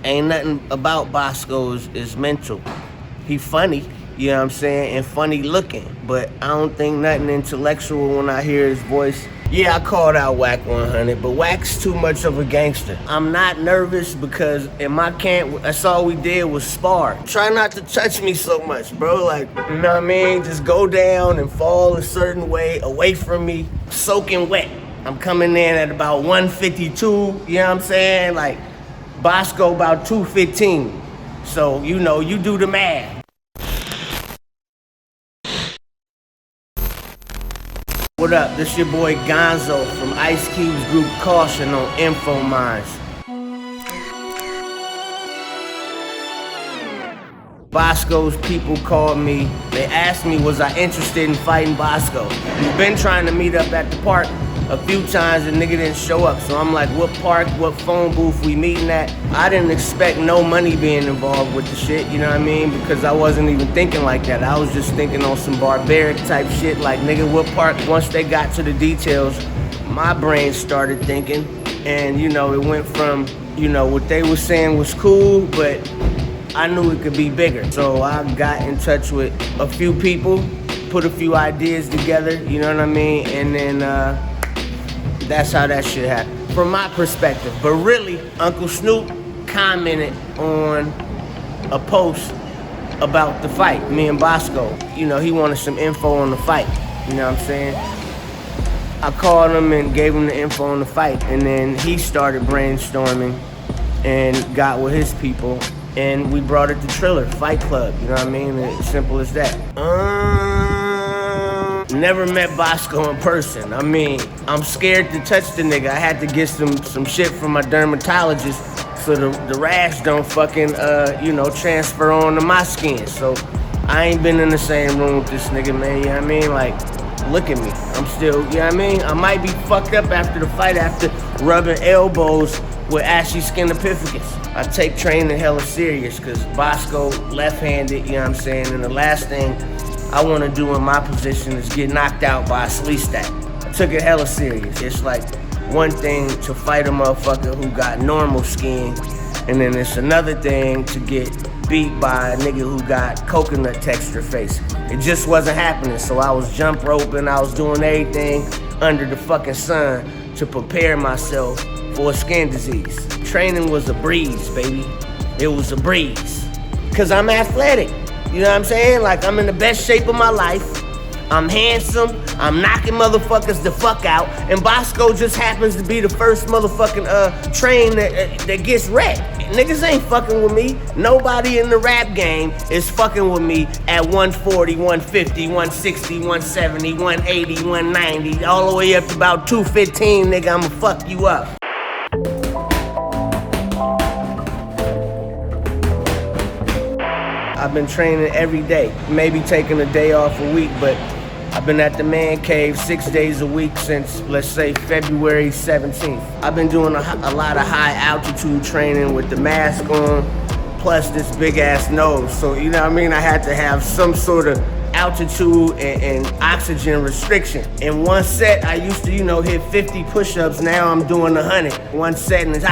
Ain't nothing about Boskoe is mental. He funny, you know what I'm saying, and funny looking, but I don't think nothing intellectual when I hear his voice. Yeah, I called out Wack 100, but Wack's too much of a gangster. I'm not nervous because in my camp, that's all we did was spar. Try not to touch me so much, bro. Like, you know what I mean? Just go down and fall a certain way, away from me, soaking wet. I'm coming in at about 152, you know what I'm saying? Like, Boskoe about 215. So, you know, you do the math. What up? This your boy Gonzoe from Ice Cube's group Caution on Info Minds. Boskoe's people called me. They asked me, was I interested in fighting Boskoe? We've been trying to meet up at the park a few times and nigga didn't show up. So I'm like, what park, what phone booth we meeting at? I didn't expect no money being involved with the shit, you know what I mean? Because I wasn't even thinking like that. I was just thinking on some barbaric type shit like, nigga, what park? Once they got to the details, my brain started thinking. And, you know, it went from, you know, what they were saying was cool, but I knew it could be bigger. So I got in touch with a few people, put a few ideas together, you know what I mean? And then, that's how that shit happened, from my perspective. But really, Uncle Snoop commented on a post about the fight, me and Boskoe. You know, he wanted some info on the fight, you know what I'm saying? I called him and gave him the info on the fight, and then he started brainstorming and got with his people, and we brought it to Trlller Fight Club, you know what I mean? It's simple as that. Never met Boskoe in person. I mean, I'm scared to touch the nigga. I had to get some shit from my dermatologist so the rash don't fucking, you know, transfer on to my skin. So I ain't been in the same room with this nigga, man, you know what I mean? Like, look at me. I'm still, you know what I mean? I might be fucked up after the fight after rubbing elbows with ashy skin epiphagus. I take training hella serious because Boskoe left-handed, you know what I'm saying? And the last thing I want to do in my position is get knocked out by a sleeve stack. I took it hella serious. It's like one thing to fight a motherfucker who got normal skin, and then it's another thing to get beat by a nigga who got coconut texture face. It just wasn't happening, so I was jump roping, I was doing everything under the fucking sun to prepare myself for a skin disease. Training was a breeze, baby. It was a breeze. Cause I'm athletic. You know what I'm saying? Like, I'm in the best shape of my life. I'm handsome. I'm knocking motherfuckers the fuck out. And Boskoe just happens to be the first motherfucking train that gets wrecked. Niggas ain't fucking with me. Nobody in the rap game is fucking with me at 140, 150, 160, 170, 180, 190, all the way up to about 215, nigga, I'ma fuck you up. I've been training every day, maybe taking a day off a week, but I've been at the man cave 6 days a week since, let's say, February 17th. I've been doing a lot of high altitude training with the mask on, plus this big ass nose. So, you know what I mean? I had to have some sort of altitude and oxygen restriction. In one set, I used to, you know, hit 50 push-ups. Now I'm doing 100. One set and it's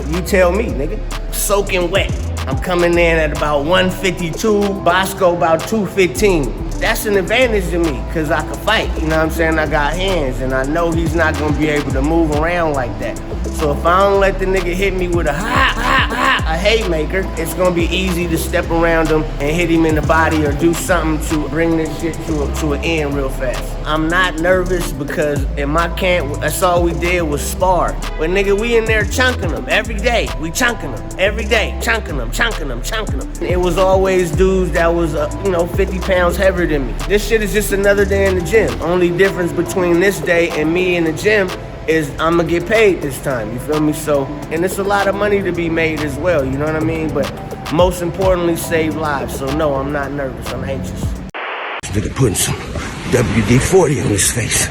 you tell me, nigga. Soaking wet. I'm coming in at about 152, Boskoe about 215. That's an advantage to me, cause I can fight, you know what I'm saying? I got hands, and I know he's not gonna be able to move around like that. So if I don't let the nigga hit me with a haymaker, it's gonna be easy to step around him and hit him in the body or do something to bring this shit to an end real fast. I'm not nervous because in my camp, that's all we did was spar. But nigga, we in there chunking them every day. We chunking them every day, chunking them. It was always dudes that was, you know, 50 pounds heavier than me. This shit is just another day in the gym. Only difference between this day and me in the gym is I'm gonna get paid this time, you feel me? So, and it's a lot of money to be made as well, you know what I mean? But most importantly, save lives. So no, I'm not nervous, I'm anxious. This nigga putting some WD-40 on his face.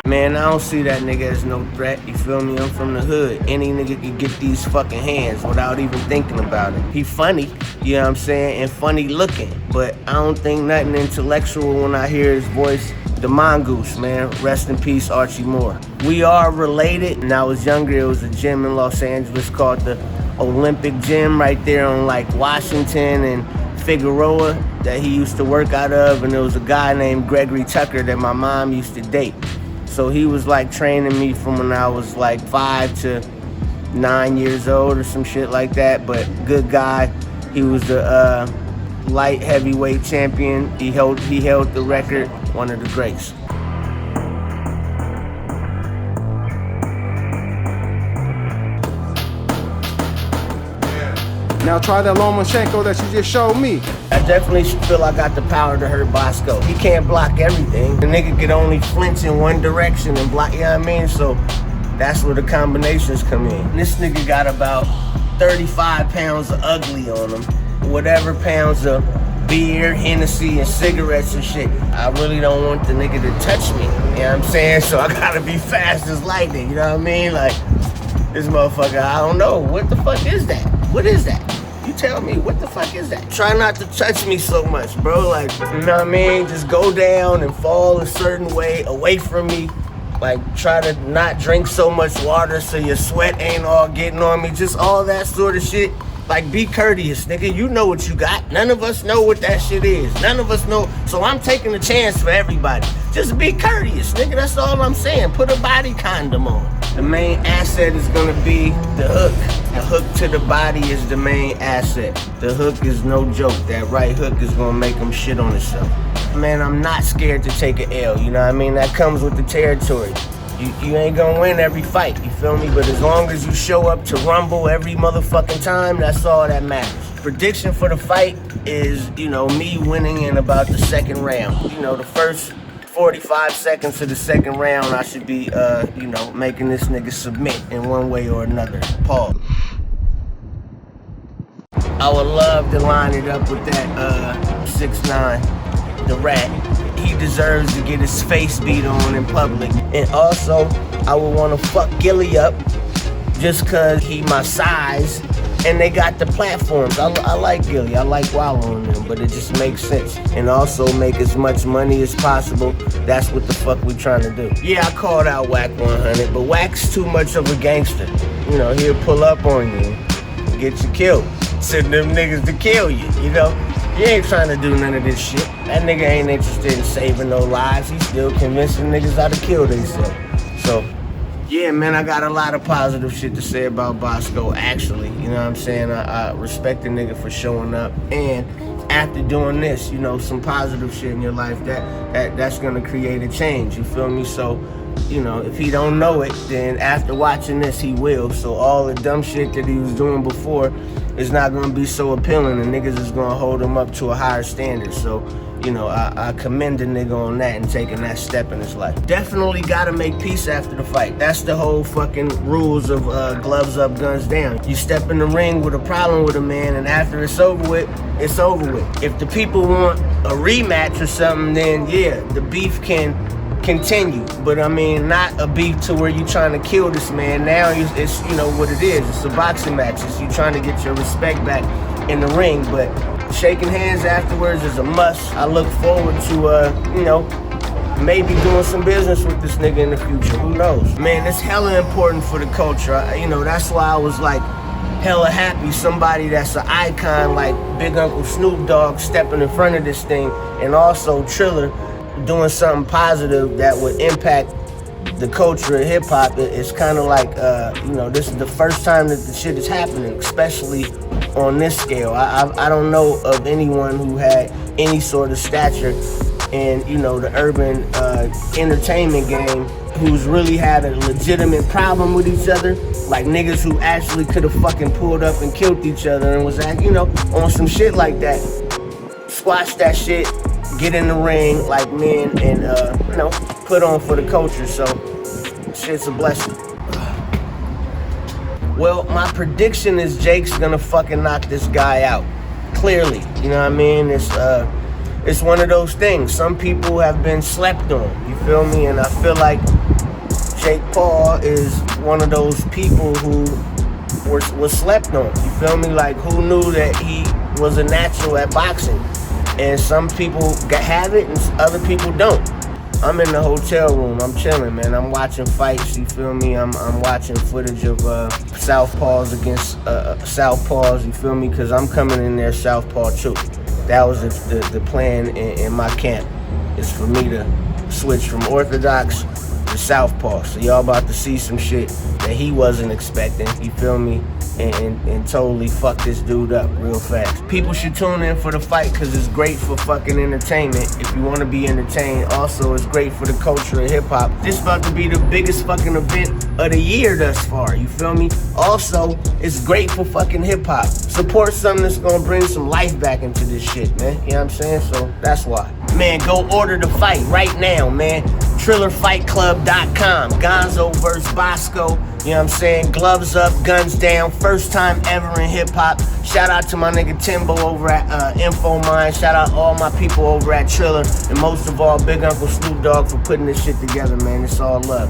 Man, I don't see that nigga as no threat, you feel me? I'm from the hood. Any nigga can get these fucking hands without even thinking about it. He funny, you know what I'm saying, and funny looking, but I don't think nothing intellectual when I hear his voice. the mongoose, man. Rest in peace, Archie Moore. We are related. When I was younger, it was a gym in Los Angeles called the Olympic Gym right there on like Washington and Figueroa that he used to work out of, and there was a guy named Gregory Tucker that my mom used to date. So he was like training me from when I was like 5 to 9 years old or some shit like that, but good guy. He was the light heavyweight champion. He held the record, one of the greats. Now try that Lomachenko that you just showed me. I definitely feel I got the power to hurt Boskoe. He can't block everything. The nigga could only flinch in one direction and block, you know what I mean? So that's where the combinations come in. This nigga got about 35 pounds of ugly on him. Whatever pounds of beer, Hennessy, and cigarettes and shit. I really don't want the nigga to touch me, you know what I'm saying? So I gotta be fast as lightning, you know what I mean? Like, this motherfucker, I don't know, what the fuck is that? What is that? You tell me, what the fuck is that? Try not to touch me so much, bro. Like, you know what I mean? Just go down and fall a certain way away from me. Like, try to not drink so much water so your sweat ain't all getting on me. Just all that sort of shit. Like, be courteous, nigga. You know what you got. None of us know what that shit is. None of us know. So I'm taking a chance for everybody. Just be courteous, nigga. That's all I'm saying. Put a body condom on. The main asset is gonna be the hook. The hook to the body is the main asset. The hook is no joke. That right hook is gonna make him shit on himself. Man, I'm not scared to take an L, you know what I mean? That comes with the territory. You ain't gonna win every fight, you feel me? But as long as you show up to rumble every motherfucking time, that's all that matters. Prediction for the fight is, you know, me winning in about the second round. You know, the first 45 seconds of the second round, I should be, you know, making this nigga submit in one way or another. Pause. I would love to line it up with that 6'9", the Rat. He deserves to get his face beat on in public. And also, I would want to fuck Gilly up just cause he my size and they got the platforms. I like Gilly, I like wallowing them, but it just makes sense. And also make as much money as possible. That's what the fuck we trying to do. Yeah, I called out Wack 100, but Wack's too much of a gangster. You know, he'll pull up on you, get you killed. Send them niggas to kill you, you know? He ain't trying to do none of this shit. That nigga ain't interested in saving no lives. He's still convincing niggas how to kill themselves. So, yeah, man, I got a lot of positive shit to say about Boskoe, actually. You know what I'm saying? I respect the nigga for showing up. And after doing this, you know, some positive shit in your life, that's gonna create a change, you feel me? So, you know, if he don't know it, then after watching this, he will. So all the dumb shit that he was doing before is not gonna be so appealing, and niggas is gonna hold him up to a higher standard. So, you know, I commend the nigga on that and taking that step in his life. Definitely gotta make peace after the fight. That's the whole fucking rules of gloves up, guns down. You step in the ring with a problem with a man, and after it's over with, it's over with. If the people want a rematch or something, then yeah, the beef can continue, but I mean, not a beef to where you trying to kill this man. Now it's, you know what it is. It's a boxing match. It's you trying to get your respect back in the ring, but shaking hands afterwards is a must. I look forward to, you know, maybe doing some business with this nigga in the future. Who knows? Man, it's hella important for the culture. You know, that's why I was like hella happy somebody that's an icon like Big Uncle Snoop Dogg stepping in front of this thing, and also Trlller doing something positive that would impact the culture of hip-hop. It's kind of like, you know, this is the first time that the shit is happening, especially on this scale. I don't know of anyone who had any sort of stature in, you know, the urban entertainment game who's really had a legitimate problem with each other. Like niggas who actually could have fucking pulled up and killed each other and was, you know, on some shit like that. Squash that shit, get in the ring like men, and you know, put on for the culture. So shit's a blessing. Well, my prediction is Jake's gonna fucking knock this guy out. Clearly, you know what I mean? It's one of those things. Some people have been slept on, you feel me? And I feel like Jake Paul is one of those people who was slept on, you feel me? Like, who knew that he was a natural at boxing? And some people have it and other people don't. I'm in the hotel room, I'm chilling, man. I'm watching fights, you feel me? I'm watching footage of Southpaws against Southpaws, you feel me? Because I'm coming in there Southpaw too. That was the plan in my camp, is for me to switch from Orthodox to Southpaw. So y'all about to see some shit that he wasn't expecting, you feel me? And totally fuck this dude up real fast. People should tune in for the fight because it's great for fucking entertainment. If you want to be entertained, also it's great for the culture of hip hop. This about to be the biggest fucking event of the year thus far, you feel me? Also, it's great for fucking hip hop. Support something that's gonna bring some life back into this shit, man. You know what I'm saying? So that's why. Man, go order the fight right now, man. TrillerFightClub.com. Gonzoe vs. Boskoe. You know what I'm saying? Gloves up, guns down. First time ever in hip hop. Shout out to my nigga Timbo over at InfoMind. Shout out all my people over at Trlller. And most of all, Big Uncle Snoop Dogg for putting this shit together, man. It's all love.